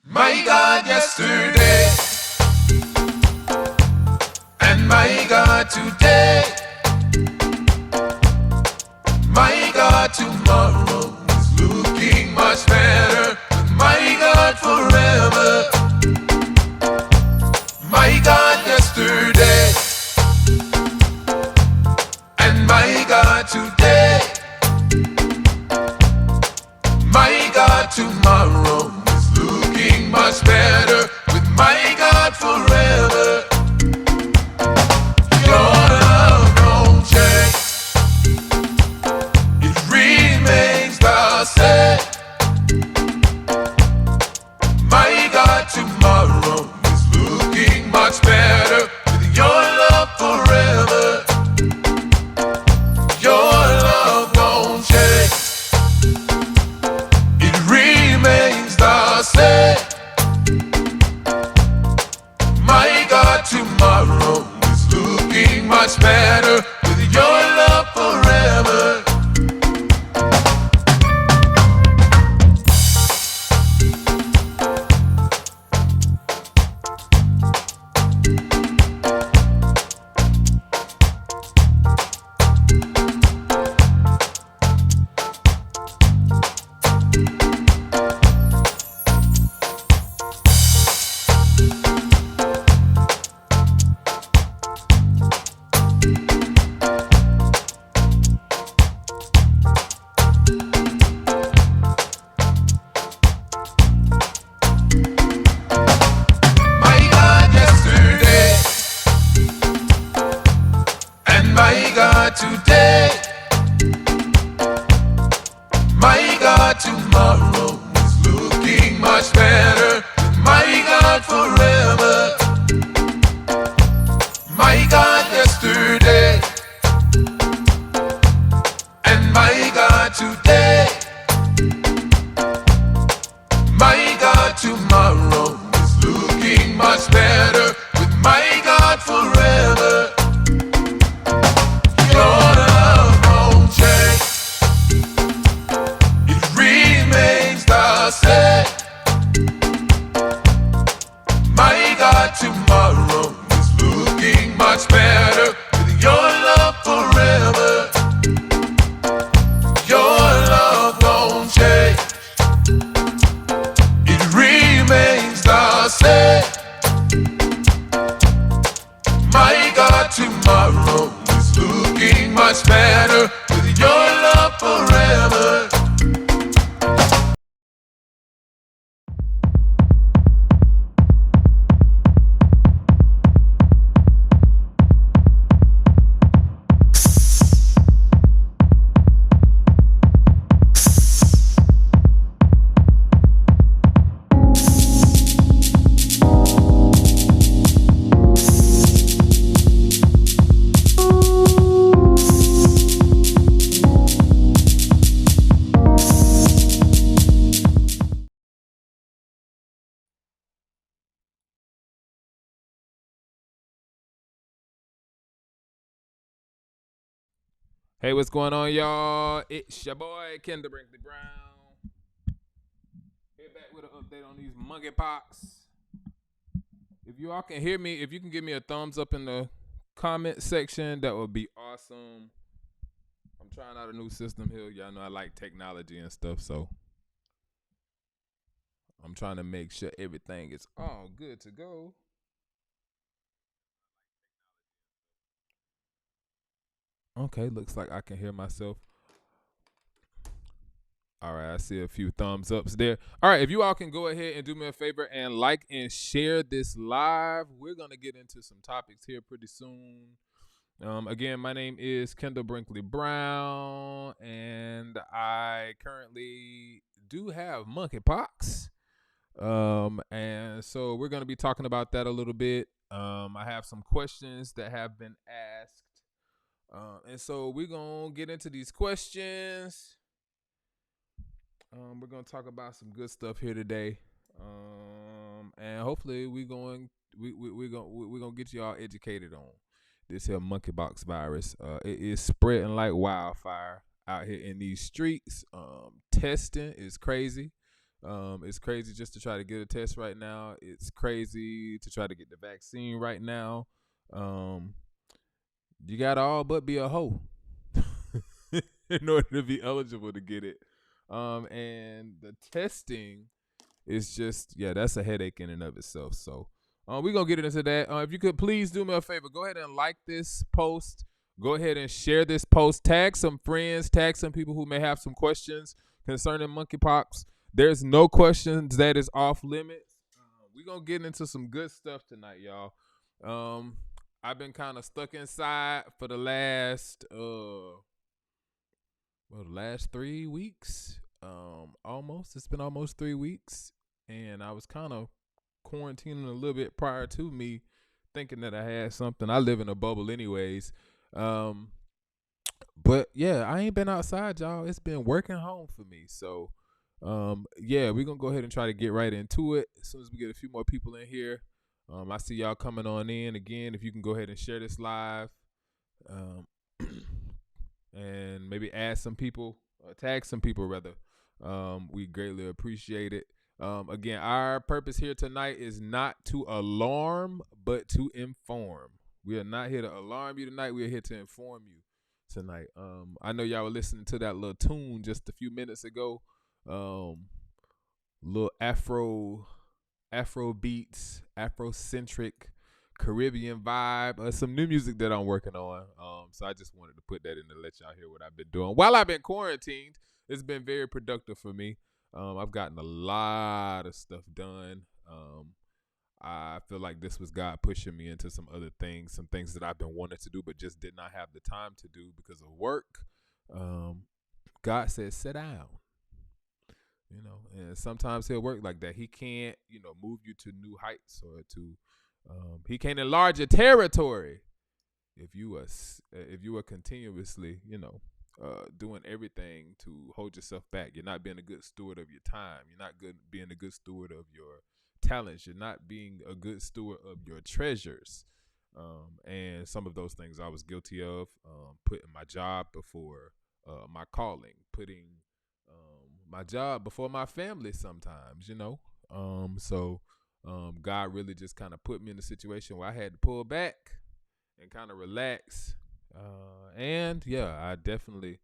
My God, yesterday, and my God, today, my God, tomorrow is looking much better. My God, forever, my God, yesterday, and my God, today, my God, tomorrow is looking much better. With my God, forever. Your love don't change, it remains the same. My God, tomorrow is looking much better with your love forever. Your love don't change, it remains the same. My God, tomorrow is looking much better with your love forever. My God, yesterday, and my God, today, my God, tomorrow is looking much better. My God, forever. My God, yesterday, and my God, today, my God, tomorrow is looking much better. With my God, forever. Your love won't change, it remains the same. My God, tomorrow is looking much better with your love forever. Your love won't change, it remains the same. My God, tomorrow is looking much better with your love forever. Hey, what's going on, y'all? It's your boy, KendollMix Brown. Here back with an update on these monkeypox. If you all can hear me, if you can give me a thumbs up in the comment section, that would be awesome. I'm trying out a new system here. Y'all know I like technology and stuff, so I'm trying to make sure everything is all good to go. Okay, looks like I can hear myself. All right, I see a few thumbs ups there. All right, if you all can go ahead and do me a favor and like and share this live, we're gonna get into some topics here pretty soon. Again, my name is KendollMix Brown, and I currently do have monkeypox. And so we're gonna be talking about that a little bit. I have some questions that have been asked, and so we're gonna get into these questions. We're gonna talk about some good stuff here today, and hopefully we're gonna get you all educated on this here monkeypox virus. It is spreading like wildfire out here in these streets. Testing is crazy. It's crazy just to try to get a test right now. It's crazy to try to get the vaccine right now. You gotta all but be a hoe in order to be eligible to get it. And the testing is just, yeah, that's a headache in and of itself. So we're gonna get into that. If you could please do me a favor, go ahead and like this post. Go ahead and share this post. Tag some friends, tag some people who may have some questions concerning monkeypox. There's no questions that is off limits. We're gonna get into some good stuff tonight, y'all. I've been kind of stuck inside for the last 3 weeks. Almost. It's been almost 3 weeks. And I was kind of quarantining a little bit prior to me thinking that I had something. I live in a bubble anyways. But yeah, I ain't been outside, y'all. It's been working home for me. So yeah, we're gonna go ahead and try to get right into it as soon as we get a few more people in here. I see y'all coming on in again. If you can go ahead and share this live, and maybe add some people, tag some people rather. We greatly appreciate it. Again, our purpose here tonight is not to alarm, but to inform. We are not here to alarm you tonight. We are here to inform you tonight. I know y'all were listening to that little tune just a few minutes ago. Little Afro beats, Afrocentric Caribbean vibe, some new music that I'm working on. So I just wanted to put that in to let y'all hear what I've been doing while I've been quarantined. It's been very productive for me. I've gotten a lot of stuff done. I feel like this was God pushing me into some other things, some things that I've been wanting to do but just did not have the time to do because of work. God said, sit down. And sometimes he'll work like that. He can't, move you to new heights or to, he can't enlarge your territory if you are continuously, doing everything to hold yourself back. You're not being a good steward of your time. You're not being a good steward of your talents. You're not being a good steward of your treasures. And some of those things I was guilty of, putting my job before my calling, putting my job before my family sometimes, So God really just kind of put me in a situation where I had to pull back and kind of relax. And yeah, I definitely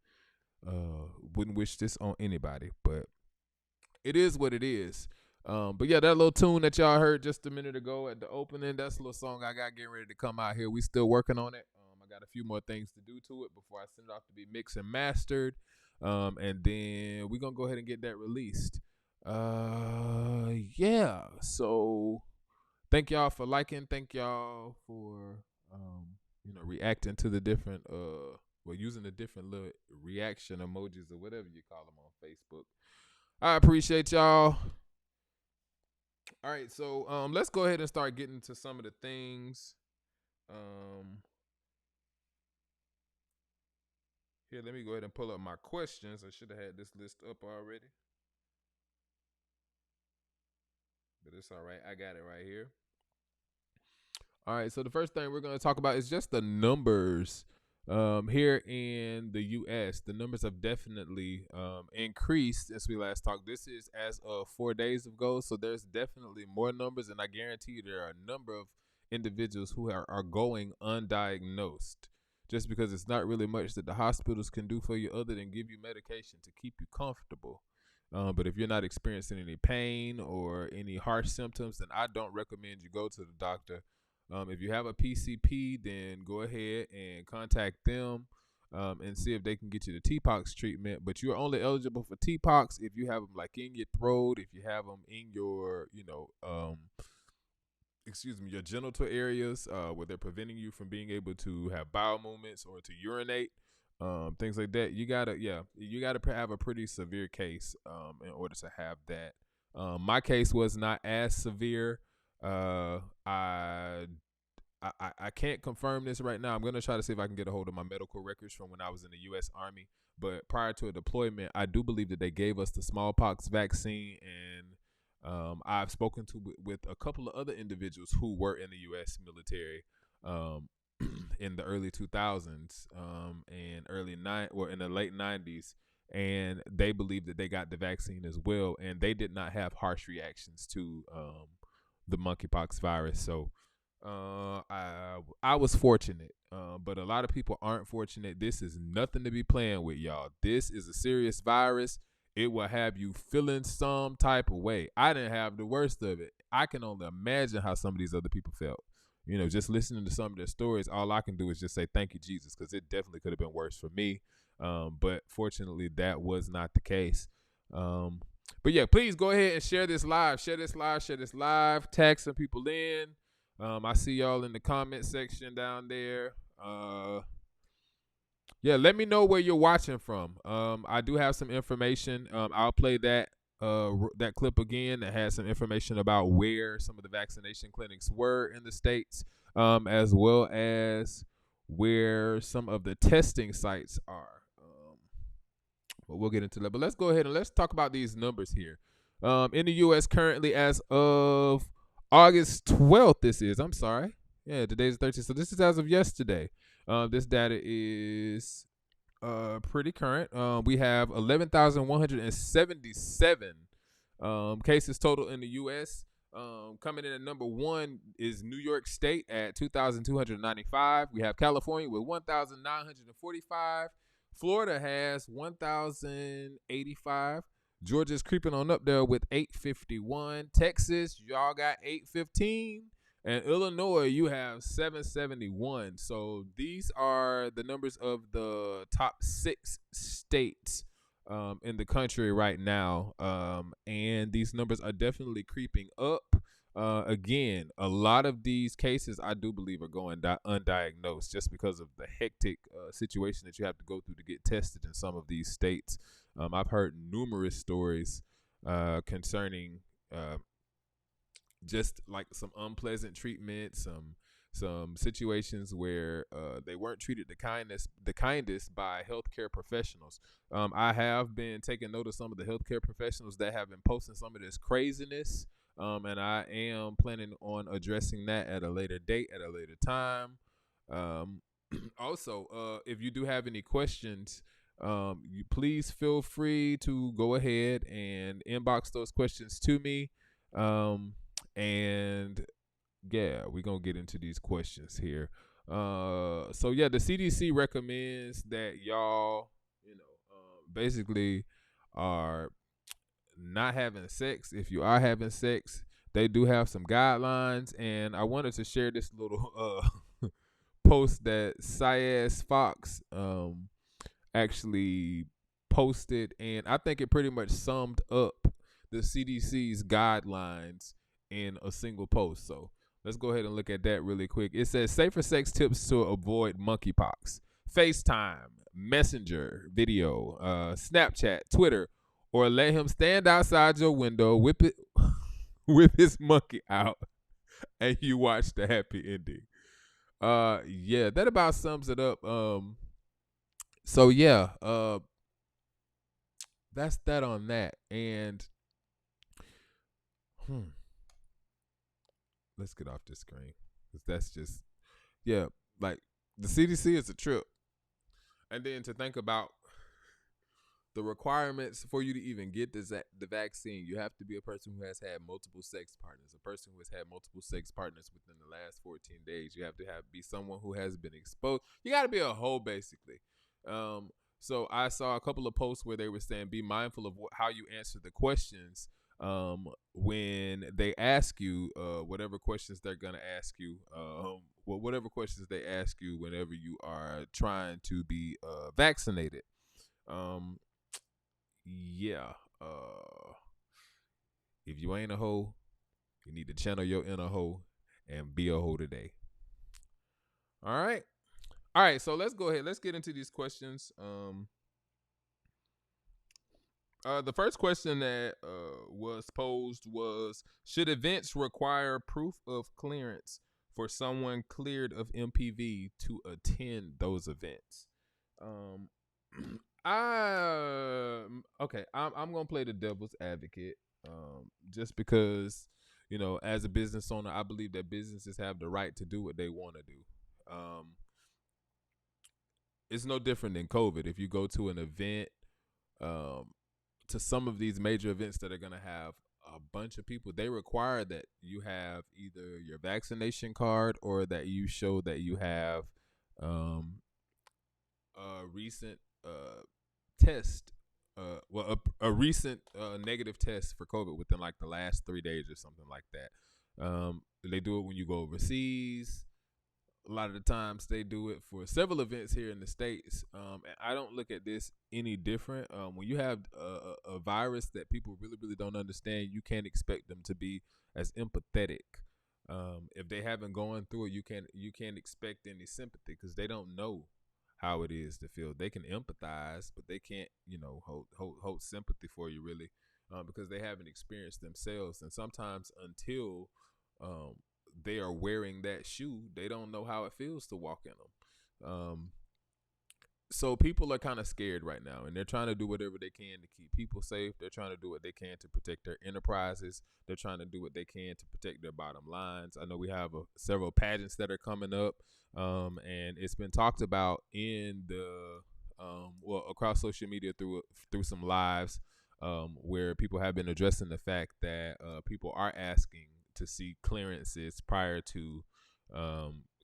wouldn't wish this on anybody, but it is what it is. But yeah, that little tune that y'all heard just a minute ago at the opening, that's a little song I got getting ready to come out here. We still working on it. I got a few more things to do to it before I send it off to be mixed and mastered. And then we're going to go ahead and get that released. Yeah. So thank y'all for liking. Thank y'all for, reacting to the different, using the different little reaction emojis or whatever you call them on Facebook. I appreciate y'all. All right. So, let's go ahead and start getting to some of the things. Here, let me go ahead and pull up my questions. I should have had this list up already. But it's all right. I got it right here. All right. So the first thing we're going to talk about is just the numbers here in the U.S. The numbers have definitely increased since we last talked. This is as of 4 days ago. So there's definitely more numbers. And I guarantee you there are a number of individuals who are going undiagnosed. Just because it's not really much that the hospitals can do for you other than give you medication to keep you comfortable. But if you're not experiencing any pain or any harsh symptoms, then I don't recommend you go to the doctor. If you have a PCP, then go ahead and contact them and see if they can get you the TPOX treatment. But you're only eligible for TPOX if you have them like in your throat, if you have them in your, your genital areas where they're preventing you from being able to have bowel movements or to urinate, things like that. You gotta have a pretty severe case in order to have that. My case was not as severe. I can't confirm this right now. I'm gonna try to see if I can get a hold of my medical records from when I was in the U.S. Army. But prior to a deployment, I do believe that they gave us the smallpox vaccine, and I've spoken with a couple of other individuals who were in the U.S. military in the early 2000s and in the late 90s, and they believe that they got the vaccine as well, and they did not have harsh reactions to the monkeypox virus. So I was fortunate, but a lot of people aren't fortunate. This is nothing to be playing with, y'all. This is a serious virus. It will have you feeling some type of way. I didn't have the worst of it. I can only imagine how some of these other people felt. You know, just listening to some of their stories, all I can do is just say thank you, Jesus, because it definitely could have been worse for me. But fortunately, that was not the case. But yeah, please go ahead and share this live. Share this live. Share this live. Tag some people in. I see y'all in the comment section down there. Yeah, let me know where you're watching from. I do have some information. I'll play that that clip again that has some information about where some of the vaccination clinics were in the states, as well as where some of the testing sites are. But we'll get into that. But let's go ahead and let's talk about these numbers here. In the U.S. currently, as of August 12th, I'm sorry. Yeah, today's 13th. So this is as of yesterday. This data is pretty current. We have 11,177 cases total in the U.S. Coming in at number one is New York State at 2,295. We have California with 1,945. Florida has 1,085. Georgia's creeping on up there with 851. Texas, y'all got 815. And Illinois, you have 771. So these are the numbers of the top 6 states in the country right now. And these numbers are definitely creeping up. Again, a lot of these cases I do believe are going undiagnosed just because of the hectic situation that you have to go through to get tested in some of these states. I've heard numerous stories concerning just like some unpleasant treatment, some situations where they weren't treated the kindest by healthcare professionals. I have been taking note of some of the healthcare professionals that have been posting some of this craziness. And I am planning on addressing that at a later date, at a later time. Also, if you do have any questions, you please feel free to go ahead and inbox those questions to me. And yeah, we're going to get into these questions here. So yeah, the CDC recommends that y'all, basically are not having sex. If you are having sex, they do have some guidelines, and I wanted to share this little post that Syaz Fox actually posted, and I think it pretty much summed up the CDC's guidelines in a single post. So let's go ahead and look at that really quick. It says safer sex tips to avoid monkeypox: FaceTime, Messenger video, Snapchat, Twitter, or let him stand outside your window, whip his monkey out, and you watch the happy ending. Yeah, that about sums it up. So yeah, that's that on that. And let's get off this screen, because that's just, yeah, like the CDC is a trip. And then to think about the requirements for you to even get the vaccine, you have to be a person who has had multiple sex partners, a person who has had multiple sex partners within the last 14 days. You have to be someone who has been exposed. You got to be a hoe, basically. So I saw a couple of posts where they were saying be mindful of how you answer the questions when they ask you whatever questions they're going to ask you, whatever questions they ask you whenever you are trying to be vaccinated. Yeah. If you ain't a hoe, you need to channel your inner hoe and be a hoe today. All right. So let's go ahead. Let's get into these questions. The first question that was posed was, should events require proof of clearance for someone cleared of MPV to attend those events? I'm gonna play the devil's advocate, just because, as a business owner, I believe that businesses have the right to do what they want to do. It's no different than COVID. If you go to an event, um, to some of these major events that are going to have a bunch of people, they require that you have either your vaccination card or that you show that you have a recent test, a recent negative test for COVID within like the last 3 days or something like that. They do it when you go overseas. A lot of the times they do it for several events here in the States. And I don't look at this any different. When you have a virus that people really, really don't understand, you can't expect them to be as empathetic. If they haven't gone through it, you can't expect any sympathy because they don't know how it is to feel. They can empathize, but they can't, hold sympathy for you really, because they haven't experienced themselves. And sometimes until they are wearing that shoe, they don't know how it feels to walk in them. So people are kind of scared right now, and they're trying to do whatever they can to keep people safe. They're trying to do what they can to protect their enterprises. They're trying to do what they can to protect their bottom lines. I know we have several pageants that are coming up, and it's been talked about in the across social media through some lives, where people have been addressing the fact that people are asking to see clearances prior to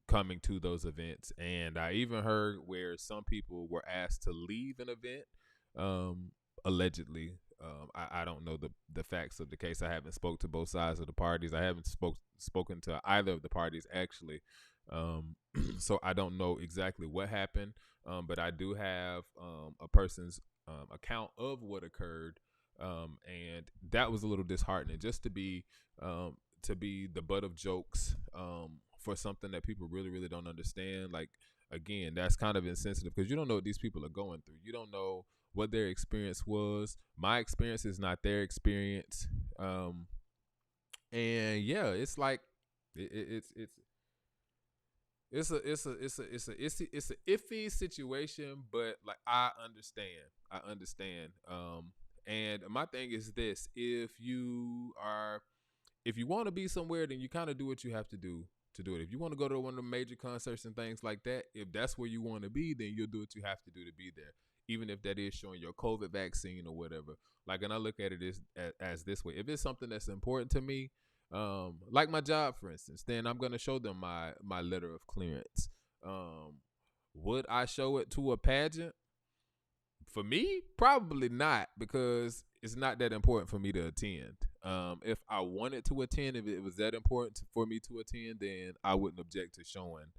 coming to those events. And I even heard where some people were asked to leave an event, allegedly. I don't know the facts of the case. I haven't spoke to both sides of the parties. I haven't spoken to either of the parties actually. So I don't know exactly what happened, but I do have a person's account of what occurred, and that was a little disheartening just to be the butt of jokes for something that people really, really don't understand. Like, again, that's kind of insensitive because you don't know what these people are going through. You don't know what their experience was. My experience is not their experience. And yeah, it's like it's a iffy situation, but like I understand. And my thing is this: if you want to be somewhere, then you kind of do what you have to do it. If you want to go to one of the major concerts and things like that, if that's where you want to be, then you'll do what you have to do to be there, even if that is showing your COVID vaccine or whatever. Like, and I look at it as this way: if it's something that's important to me, like my job, for instance, then I'm gonna show them my letter of clearance. Would I show it to a pageant? For me, probably not, because it's not that important for me to attend. If I wanted to attend, if it was that important for me to attend, then I wouldn't object to showing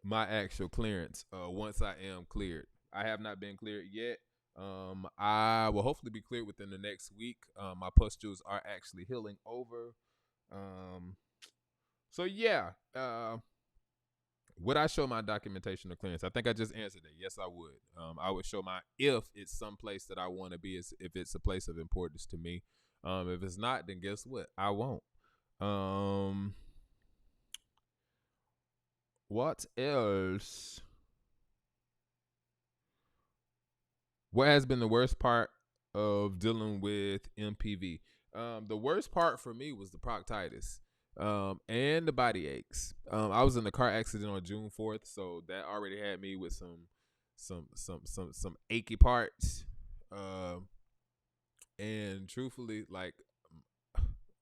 my actual clearance once I am cleared. I have not been cleared yet. I will hopefully be cleared within the next week. My pustules are actually healing over. So yeah. Would I show my documentation of clearance? I think I just answered it. Yes, I would. I would show if it's some place that I want to be, if it's a place of importance to me. If it's not, then guess what? I won't. What else? What has been the worst part of dealing with MPV? The worst part for me was the proctitis. And the body aches. I was in a car accident on June 4th, so that already had me with some achy parts. And truthfully, like,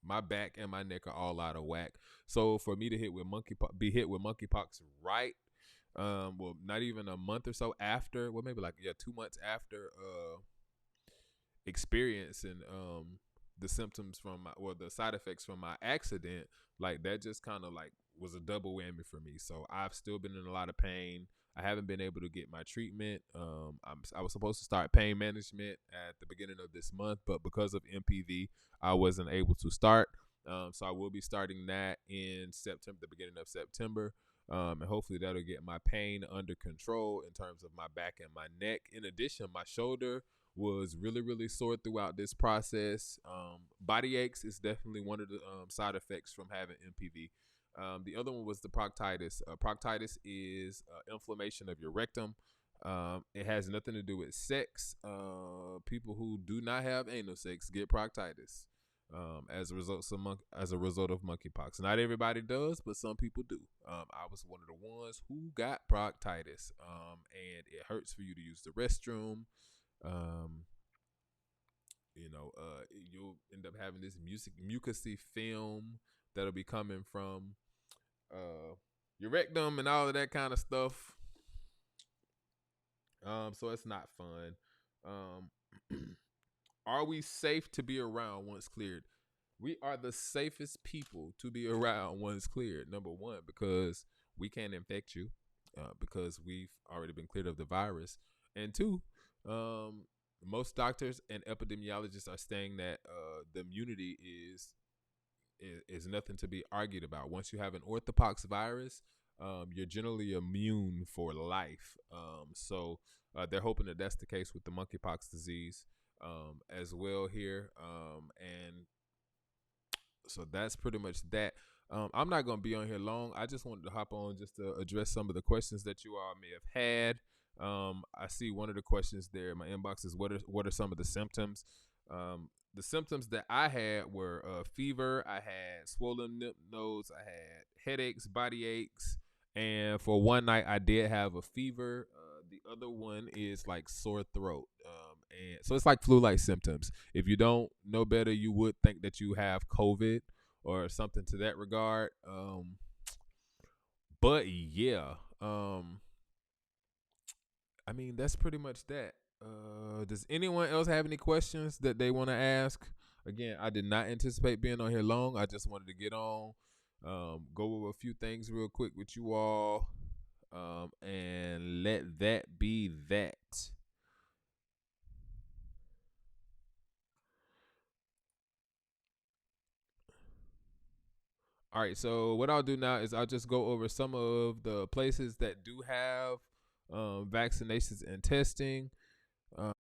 my back and my neck are all out of whack. So for me to be hit with monkeypox right, not even a month or so after, maybe like 2 months after experiencing the symptoms the side effects from my accident, like that just kind of like was a double whammy for me. So I've still been in a lot of pain. I haven't been able to get my treatment. I was supposed to start pain management at the beginning of this month, but because of MPV, I wasn't able to start. So I will be starting that in September, the beginning of September. And hopefully that'll get my pain under control in terms of my back and my neck. In addition, my shoulder was really, really sore throughout this process. Body aches is definitely one of the side effects from having MPV. The other one was the proctitis. Proctitis is inflammation of your rectum. It has nothing to do with sex. People who do not have anal sex get proctitis as a result of monkeypox. Not everybody does, but some people do. I was one of the ones who got proctitis, and it hurts for you to use the restroom. Um, you'll end up having this mucousy film that'll be coming from uh, your rectum and all of that kind of stuff. So it's not fun. Are we safe to be around once cleared? We are the safest people to be around once cleared. Number one, because we can't infect you, because we've already been cleared of the virus. And two, um, most doctors and epidemiologists are saying that the immunity is nothing to be argued about. Once you have an orthopox virus, you're generally immune for life. So they're hoping that that's the case with the monkeypox disease as well here. And so that's pretty much that. I'm not going to be on here long. I just wanted to hop on just to address some of the questions that you all may have had. I see one of the questions there in my inbox is what are some of the symptoms? The symptoms that I had were fever. I had swollen lymph nodes. I had headaches, body aches, and for one night I did have a fever. The other one is like sore throat. And so it's like flu-like symptoms. If you don't know better, you would think that you have COVID or something to that regard. But yeah, I mean that's pretty much that. Does anyone else have any questions that they want to ask? Again, I did not anticipate being on here long. I just wanted to get on, go over a few things real quick with you all, and let that be that. All right, so what I'll do now is I'll just go over some of the places that do have vaccinations and testing. Uh,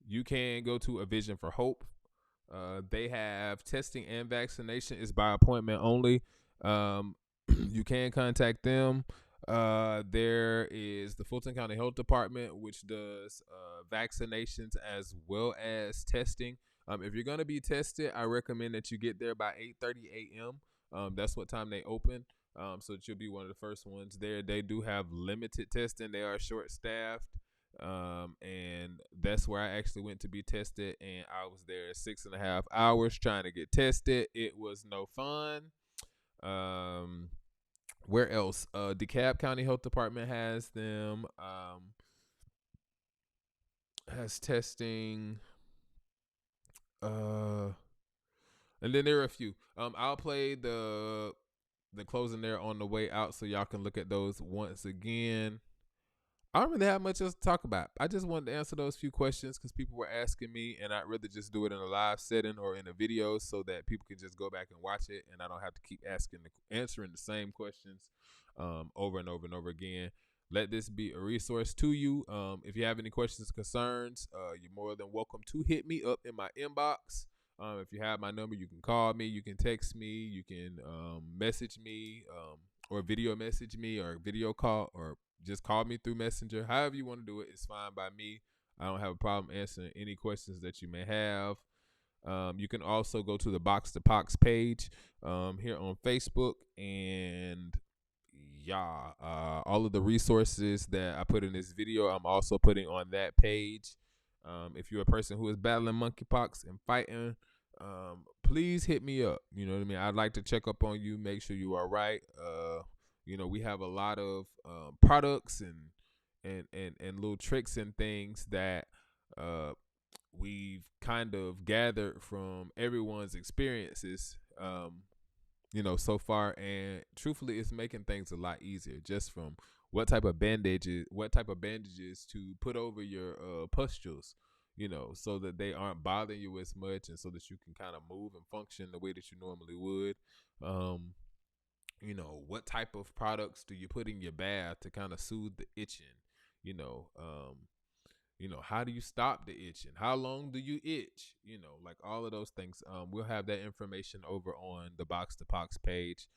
you can go to A Vision for Hope. They have testing and vaccination is by appointment only. Um, you can contact them. There is the Fulton County Health Department, which does vaccinations as well as testing. If you're gonna be tested, I recommend that you get there by 8:30 a.m. That's what time they open. So that you'll be one of the first ones there. They do have limited testing. They are short staffed. And that's where I actually went to be tested, and I was there 6.5 hours trying to get tested. It was no fun. Um, where else? DeKalb County Health Department has them. Has testing. Uh, and then there are a few. I'll play the closing there on the way out, so y'all can look at those once again. I don't really have much else to talk about. I just wanted to answer those few questions because people were asking me, and I'd rather just do it in a live setting or in a video so that people can just go back and watch it, and I don't have to keep answering the same questions over and over and over again. Let this be a resource to you. If you have any questions or concerns, you're more than welcome to hit me up in my inbox. If you have my number, you can call me, you can text me, you can message me, or video message me, or video call, or just call me through Messenger. However you want to do it, it's fine by me. I don't have a problem answering any questions that you may have. You can also go to the Box to Pox page here on Facebook, and yeah, all of the resources that I put in this video, I'm also putting on that page. If you're a person who is battling monkeypox and fighting, please hit me up. You know what I mean? I'd like to check up on you, make sure you are right. We have a lot of products and little tricks and things that we've kind of gathered from everyone's experiences, so far. And truthfully, it's making things a lot easier just from what type of bandages to put over your pustules, so that they aren't bothering you as much, and so that you can kind of move and function the way that you normally would. what type of products do you put in your bath to kind of soothe the itching? How do you stop the itching? How long do you itch? Like all of those things. We'll have that information over on the Box to Pox page.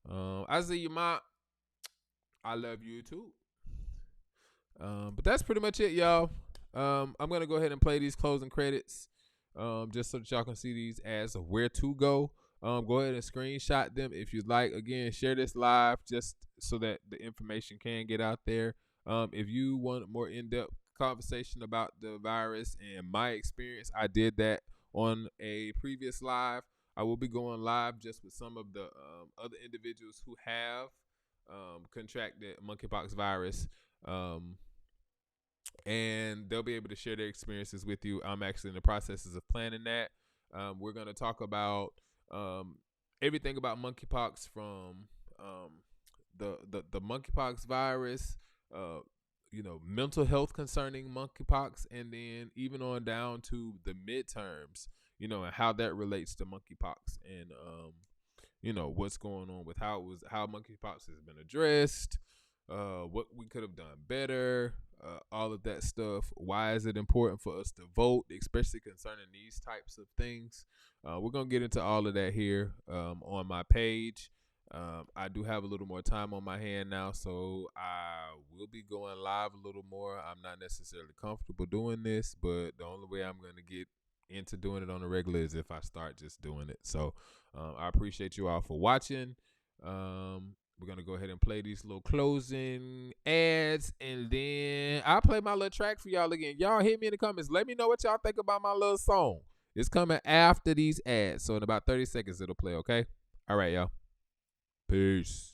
I see you, Ma. I love you too. But that's pretty much it, y'all. I'm gonna go ahead and play these closing credits, just so that y'all can see these as where to go. Go ahead and screenshot them if you'd like. Again, share this live just so that the information can get out there. If you want more in-depth conversation about the virus and my experience, I did that on a previous live. I will be going live just with some of the other individuals who have contracted monkeypox virus. And they'll be able to share their experiences with you. I'm actually in the processes of planning that. We're going to talk about everything about monkeypox, from the monkeypox virus, mental health concerning monkeypox, and then even on down to the midterms, and how that relates to monkeypox, and what's going on with how monkeypox has been addressed, what we could have done better, all of that stuff. Why is it important for us to vote, especially concerning these types of things? We're going to get into all of that here on my page. I do have a little more time on my hand now, so I will be going live a little more. I'm not necessarily comfortable doing this, but the only way I'm going to get into doing it on a regular is if I start just doing it. So I appreciate you all for watching. We're going to go ahead and play these little closing ads, and then I'll play my little track for y'all again. Y'all hit me in the comments. Let me know what y'all think about my little song. It's coming after these ads, so in about 30 seconds it'll play, okay? All right, y'all. Peace.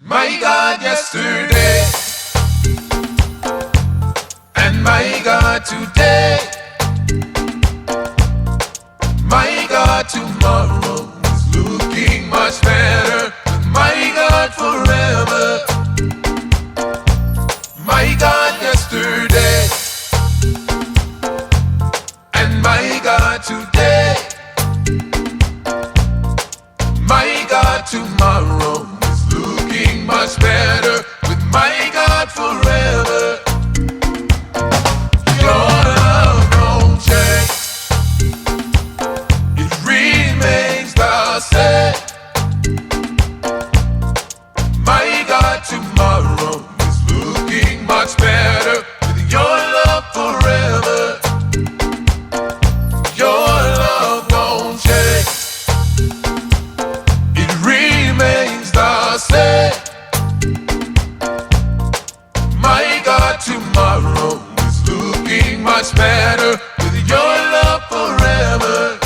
My God, yesterday, and my God, today, my God, tomorrow is looking much better. My God, forever. My God, yesterday, and my God, today, my God, tomorrow much better with my God forever. Your love don't change, it remains the same. My God tomorrow is looking much better with your love forever. Your love don't change, it remains the same. Tomorrow is looking much better with your love forever.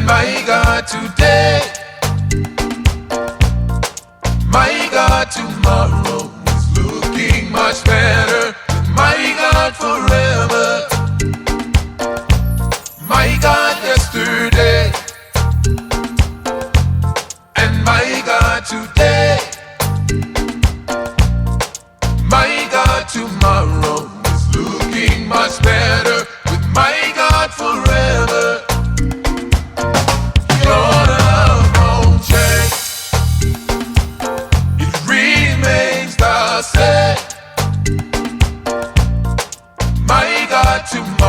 My God today, my God tomorrow is looking much better. My God forever, my God yesterday, and my God today, my God tomorrow is looking much better with my God forever. Your love won't change, it remains tomorrow.